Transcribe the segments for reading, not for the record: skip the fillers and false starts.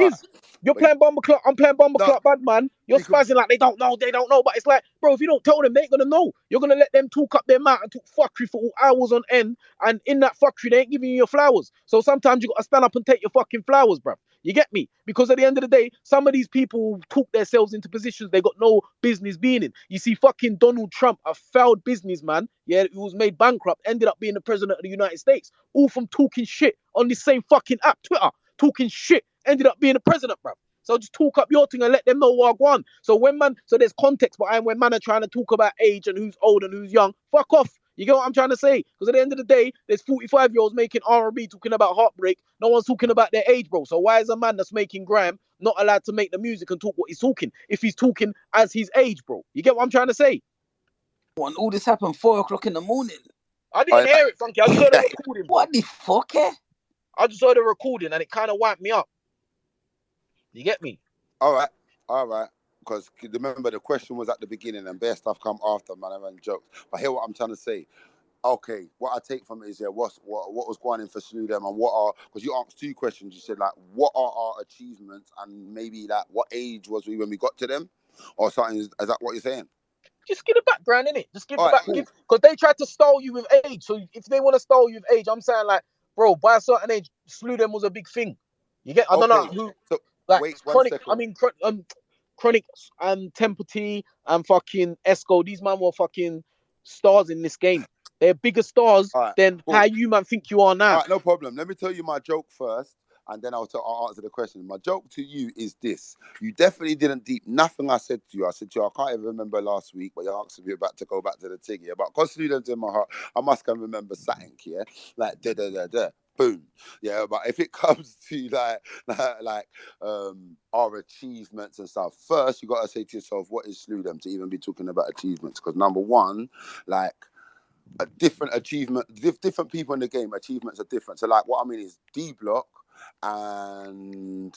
is. You're playing bomber clock. I'm playing bomber No, clock, bad man. You're spazzing like they don't know. But it's like, bro, if you don't tell them, they ain't gonna know. You're gonna let them talk up their mouth and talk fuckery for hours on end. And in that fuckery, they ain't giving you your flowers. So sometimes you gotta stand up and take your fucking flowers, bruv. You get me? Because at the end of the day, some of these people talk themselves into positions they got no business being in. You see, fucking Donald Trump, a failed businessman, yeah, who was made bankrupt, ended up being the president of the United States, all from talking shit on this same fucking app, Twitter, talking shit, ended up being the president, bruv. So just talk up your thing and let them know what I want. So so there's context behind when man are trying to talk about age and who's old and who's young. Fuck off. You get what I'm trying to say? Because at the end of the day, there's 45-year-olds making R&B talking about heartbreak. No one's talking about their age, bro. So why is a man that's making grime not allowed to make the music and talk what he's talking if he's talking as his age, bro? You get what I'm trying to say? When all this happened 4 o'clock in the morning. I didn't hear it, Funky. I just heard the recording, bro. What the fuck, eh? I just heard the recording and it kind of wiped me up. You get me? All right. Because remember, the question was at the beginning and bare stuff come after, man. Everyone jokes. But hear what I'm trying to say. Okay, what I take from it is, what was going in for Slew Dem and because you asked 2 questions. You said, like, what are our achievements and maybe, like, what age was we when we got to them or something? Is that what you're saying? Just give the background, innit? Just give the background. Because they tried to style you with age. So if they want to style you with age, I'm saying, like, bro, by a certain age, Slew Dem was a big thing. You get? I don't know who. So, like, wait, Chronik. I mean, Chronik and Temple T and fucking Esco. These man were fucking stars in this game. They're bigger stars than how you man think you are now. All right, no problem. Let me tell you my joke first. And then I'll answer the question. My joke to you is this. You definitely didn't deep nothing I said to you. I said to you, I can't even remember last week, but you asked me about to go back to the thing, yeah. But because Slew Dem's in my heart, I must can remember something, yeah. Like da. Boom. Yeah, but if it comes to like our achievements and stuff, first you gotta say to yourself, what is Slew Dem to even be talking about achievements? Because number one, like a different achievement, different people in the game, achievements are different. So like what I mean is D Block and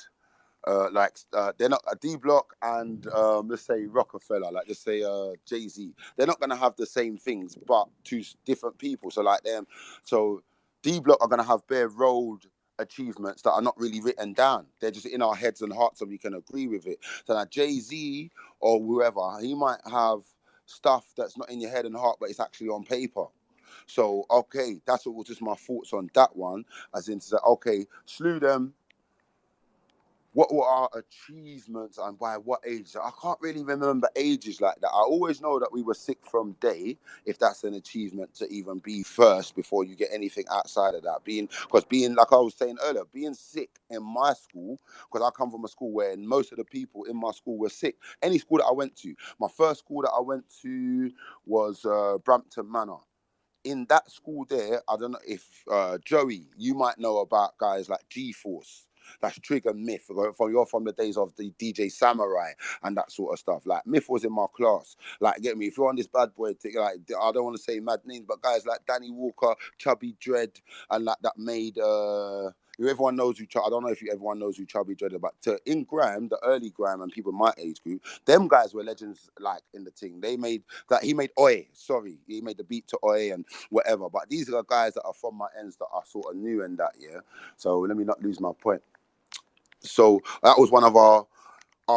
they're not a D Block and let's say Rockefeller, like let's say Jay-Z, they're not gonna have the same things, but 2 different people. So like them, so D Block are gonna have bare road achievements that are not really written down. They're just in our heads and hearts, and we can agree with it. So like Jay-Z or whoever, he might have stuff that's not in your head and heart, but it's actually on paper. So okay, that's what was just my thoughts on that one. As in to say, okay, Slew Dem, what were our achievements and by what age? I can't really remember ages like that. I always know that we were sick from day, if that's an achievement to even be first before you get anything outside of that. Being like I was saying earlier, being sick in my school, because I come from a school where most of the people in my school were sick. Any school that I went to, my first school that I went to was Brampton Manor. In that school there, I don't know if Joey, you might know about guys like G-Force. That's Trigger Myth. You're from the days of the DJ Samurai and that sort of stuff. Like Myth was in my class. Like, get me, if you're on this bad boy thing, like I don't want to say mad names, but guys like Danny Walker, Chubby Dread, and like that made everyone knows who. I don't know if everyone knows who Chubby Dread is, but in grime, the early grime and people my age group, them guys were legends. Like in the thing, they made that. He made Oi. Sorry, he made the beat to Oi and whatever. But these are guys that are from my ends that I sort of knew in that year. So let me not lose my point. So that was one of our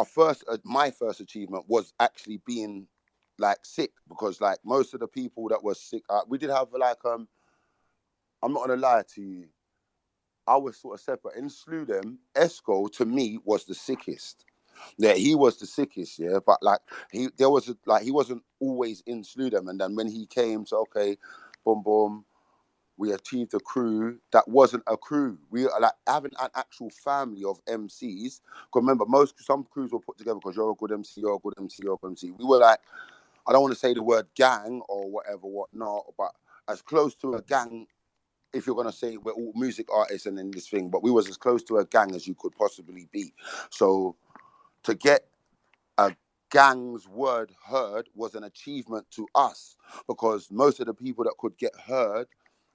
first, my first achievement was actually being like sick, because like most of the people that were sick, we did have like, I'm not gonna lie to you, I was sort of separate. In Slew Dem, Esco to me was the sickest. Yeah, he was the sickest, yeah. But like he wasn't always in Slew Dem, and then when he came, so okay, boom boom, we achieved a crew that wasn't a crew. We are like having an actual family of MCs. Because remember, some crews were put together because you're a good MC, you're a good MC, you're a good MC. We were like, I don't want to say the word gang or whatnot, but as close to a gang, if you're gonna say we're all music artists and in this thing, but we was as close to a gang as you could possibly be. So to get a gang's word heard was an achievement to us, because most of the people that could get heard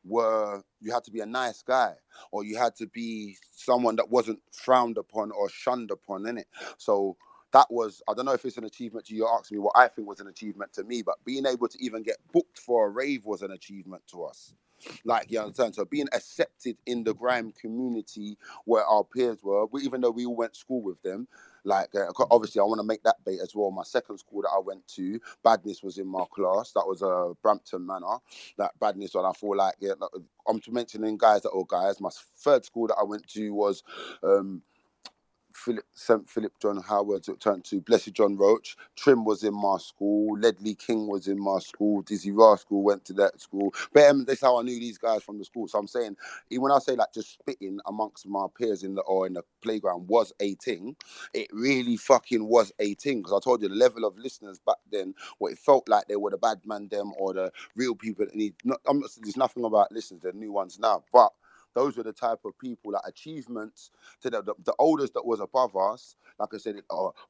you had to be a nice guy, or you had to be someone that wasn't frowned upon or shunned upon, innit? So that was, I don't know if it's an achievement to you. You're asking me what I think was an achievement to me, but being able to even get booked for a rave was an achievement to us. Like, you understand? So being accepted in the grime community where our peers were, even though we all went to school with them, like, obviously, I want to make that bait as well. My second school that I went to, badness was in my class. That was a Brampton Manor. That badness, and I feel like, yeah, like, I'm mentioning guys that were guys. My third school that I went to was St. Philip John Howard, it turned to Blessed John Roach. Trim was in my school. Ledley King was in my school. Dizzy Rascal went to that school. But that's how I knew these guys from the school. So I'm saying, even when I say like just spitting amongst my peers in the playground was a thing, it really fucking was a thing. Because I told you the level of listeners back then, what it felt like they were the bad man them or the real people that need. There's nothing about listeners, they're new ones now, but those were the type of people, like achievements to the oldest that was above us. Like I said,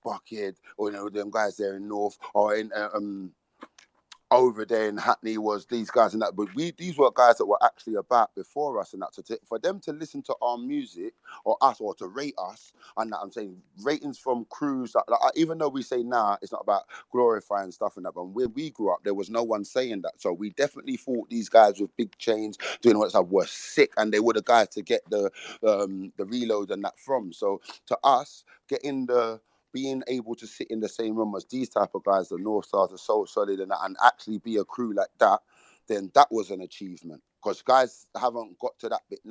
Buckhead, or them guys there in North, or in over there in Hackney was these guys and that. But these were guys that were actually about before us and that. For them to listen to our music or us or to rate us, and that I'm saying ratings from crews. Like, even though we say now it's not about glorifying stuff and that, but when we grew up, there was no one saying that. So we definitely thought these guys with big chains doing all that stuff were sick, and they were the guys to get the reload and that from. So to us, being able to sit in the same room as these type of guys, the North Stars, are so solid and actually be a crew like that, then that was an achievement. Because guys haven't got to that bit now.